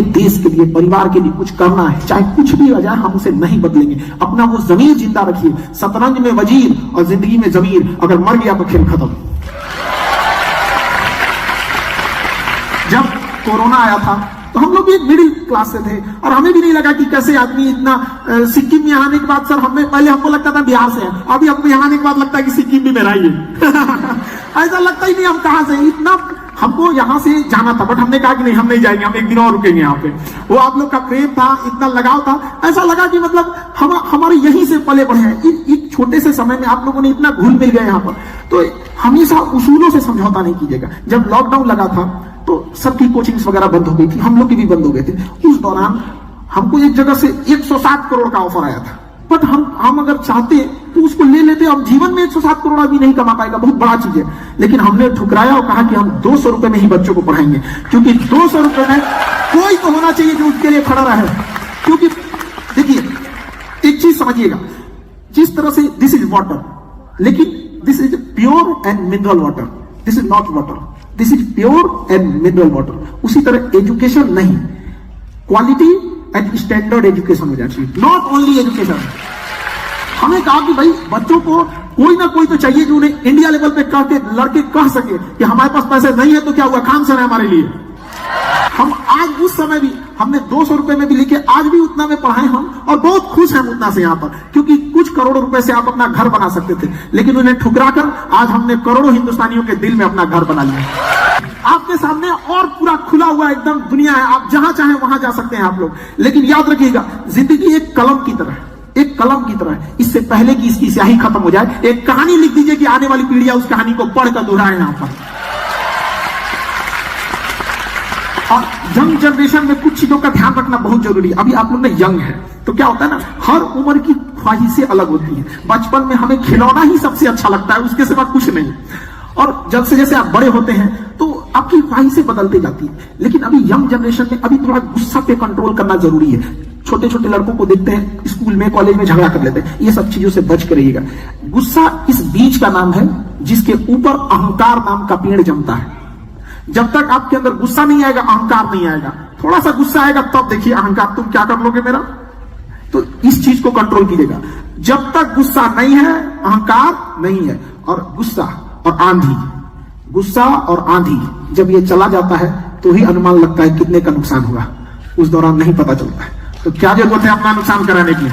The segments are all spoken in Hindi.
देश के लिए, परिवार के लिए कुछ करना है, चाहे कुछ भी हो जाए, हम उसे नहीं बदलेंगे। अपना वो जमीर जिंदा रखिए। शतरंज में वजीर और जिंदगी में जमीर, अगर मर गया तो खेल खत्म। जब कोरोना आया था तो हम लोग भी मिडिल क्लास से थे और हमें भी नहीं लगा कि कैसे आदमी इतना सिक्किम में आने के बाद, सर हमें पहले हमको लगता था बिहार से है, अभी हमको यहाँ आने के बाद लगता है कि सिक्किम भी मेरा ही है। ऐसा लगता ही नहीं हम कहां से, इतना हमको यहाँ से जाना था, बट हमने कहा कि नहीं, हम नहीं जाएंगे, हम एक दिन और रुकेंगे यहाँ पे। वो आप लोग का प्रेम था, इतना लगाव था, ऐसा लगा कि मतलब हमारे यहीं से पले बढ़े हैं। एक छोटे से समय में आप लोगों ने इतना घुल मिल गए यहाँ पर। तो हमेशा उसूलों से समझौता नहीं कीजिएगा। जब लॉकडाउन लगा था तो सबकी कोचिंग्स वगैरह बंद हो गई थी, हम लोग की भी बंद हो गए थे। उस दौरान हमको एक जगह से 107 करोड़ का ऑफर आया था, बट हम अगर चाहते तो उसको ले लेते। अब जीवन में 107 करोड़ अभी नहीं कमा पाएगा, बहुत बड़ा चीज है, लेकिन हमने ठुकराया और कहा कि हम 200 रुपए में ही बच्चों को पढ़ाएंगे, क्योंकि 200 रुपए में कोई तो होना चाहिए जो उसके लिए खड़ा रहे। क्योंकि देखिए, एक चीज समझिएगा, जिस तरह से दिस इज वाटर, लेकिन this is pure and mineral water, this is not water, this is pure and mineral water. उसी तरह एजुकेशन नहीं, क्वालिटी एंड स्टैंडर्ड एजुकेशन हो जाती है, नॉट ओनली एजुकेशन। हमें कहा कि भाई बच्चों को कोई ना कोई तो चाहिए जो उन्हें इंडिया लेवल पे कह के लड़के कह सके कि हमारे पास पैसे नहीं है तो क्या हुआ, काम सर है हमारे लिए। हम आज उस समय भी हमने 200 रुपए में भी लिखे, आज भी उतना में पढ़ाए हम, और बहुत खुश हैं उतना से यहाँ पर, क्योंकि कुछ करोड़ों रुपए से आप अपना घर बना सकते थे, लेकिन उन्हें ठुकरा कर आज हमने करोड़ों हिंदुस्तानियों के दिल में अपना घर बना लिया। आपके सामने और पूरा खुला हुआ एकदम दुनिया है, आप जहां चाहे वहां जा सकते हैं आप लोग। लेकिन याद रखिएगा, जिंदगी एक कलम की तरह, एक कलम की तरह है। इससे पहले कि इसकी स्याही खत्म हो जाए, एक कहानी लिख दीजिए कि आने वाली पीढ़ियां उस कहानी को पढ़कर दोहराए यहाँ पर। और यंग जनरेशन में कुछ चीजों का ध्यान रखना बहुत जरूरी है। अभी आप लोग ने यंग है तो क्या होता है ना, हर उम्र की ख्वाहिशें अलग होती हैं। बचपन में हमें खिलौना ही सबसे अच्छा लगता है, उसके सिवा कुछ नहीं। और जब से जैसे आप बड़े होते हैं तो आपकी ख्वाहिशें बदलती जाती है। लेकिन अभी यंग जनरेशन में अभी थोड़ा गुस्सा पे कंट्रोल करना जरूरी है। छोटे छोटे लड़कों को देखते हैं स्कूल में, कॉलेज में झगड़ा कर लेते हैं, ये सब चीजों से बच कर रहिएगा। गुस्सा इस बीज का नाम है जिसके ऊपर अहंकार नाम का पेड़ जमता है। जब तक आपके अंदर गुस्सा नहीं आएगा, अहंकार नहीं आएगा। थोड़ा सा गुस्सा आएगा तब देखिए अहंकार, तुम क्या कर लोगे मेरा। तो इस चीज को कंट्रोल कीजिएगा। जब तक गुस्सा नहीं है, अहंकार नहीं है। और गुस्सा और आंधी, गुस्सा और आंधी जब ये चला जाता है तो ही अनुमान लगता है कितने का नुकसान हुआ, उस दौरान नहीं पता चलता है। तो क्या जरूरत है अपना नुकसान कराने की।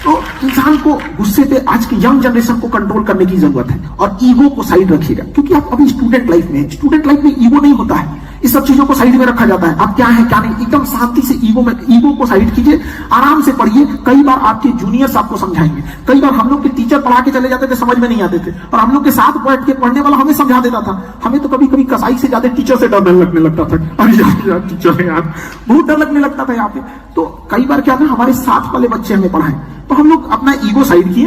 तो इंसान को गुस्से पे आज की यंग जनरेशन को कंट्रोल करने की जरूरत है। और ईगो को साइड रखिएगा, क्योंकि आप अभी स्टूडेंट लाइफ में, स्टूडेंट लाइफ में ईगो नहीं होता है, इस सब चीजों को साइड में रखा जाता है। आप क्या है क्या नहीं, एकदम शांति से ईगो को साइड कीजिए, आराम से पढ़िए। कई बार आपके जूनियर्स आपको समझाएंगे। कई बार हम लोग के टीचर पढ़ा के चले जाते थे, समझ में नहीं आते थे, और हम लोग के साथ बैठ के पढ़ने वाला हमें समझा देता था। हमें तो कभी कभी कसाई से ज्यादा टीचर से डर लगने लगता था। अरे यार टीचर है यार, बहुत डर लगने लगता था यहाँ पे। तो कई बार क्या था, हमारे साथ वाले बच्चे हमें पढ़ाए तो हम लोग अपना ईगो साइड किए,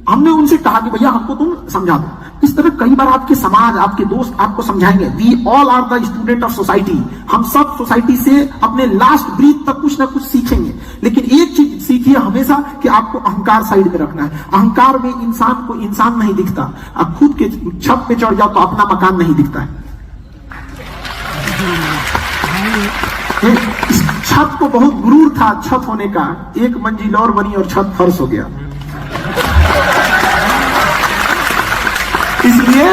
हमने उनसे कहा कि भैया हमको तुम समझा दो। इस तरह कई बार आपके समाज, आपके दोस्त आपको समझाएंगे। We all are the student of society. हम सब सोसाइटी से अपने लास्ट ब्रीथ तक कुछ ना कुछ सीखेंगे। लेकिन एक चीज सीखिए हमेशा कि आपको अहंकार साइड में रखना है। अहंकार में इंसान को इंसान नहीं दिखता। आप खुद के छत पे चढ़ जाओ तो अपना मकान नहीं दिखता है। इस छत को बहुत गुरूर था छत होने का, एक मंजिल और बनी और छत फर्श हो गया। इसलिए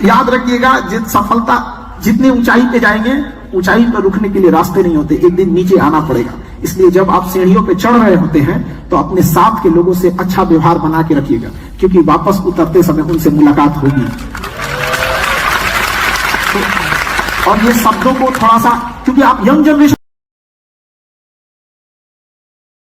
याद रखिएगा, सफलता जितने ऊंचाई पे जाएंगे, ऊंचाई पर रुकने के लिए रास्ते नहीं होते, एक दिन नीचे आना पड़ेगा। इसलिए जब आप सीढ़ियों पे चढ़ रहे होते हैं तो अपने साथ के लोगों से अच्छा व्यवहार बना के रखिएगा, क्योंकि वापस उतरते समय उनसे मुलाकात होगी। और ये शब्दों को थोड़ा सा, क्योंकि आप यंग जनरेशन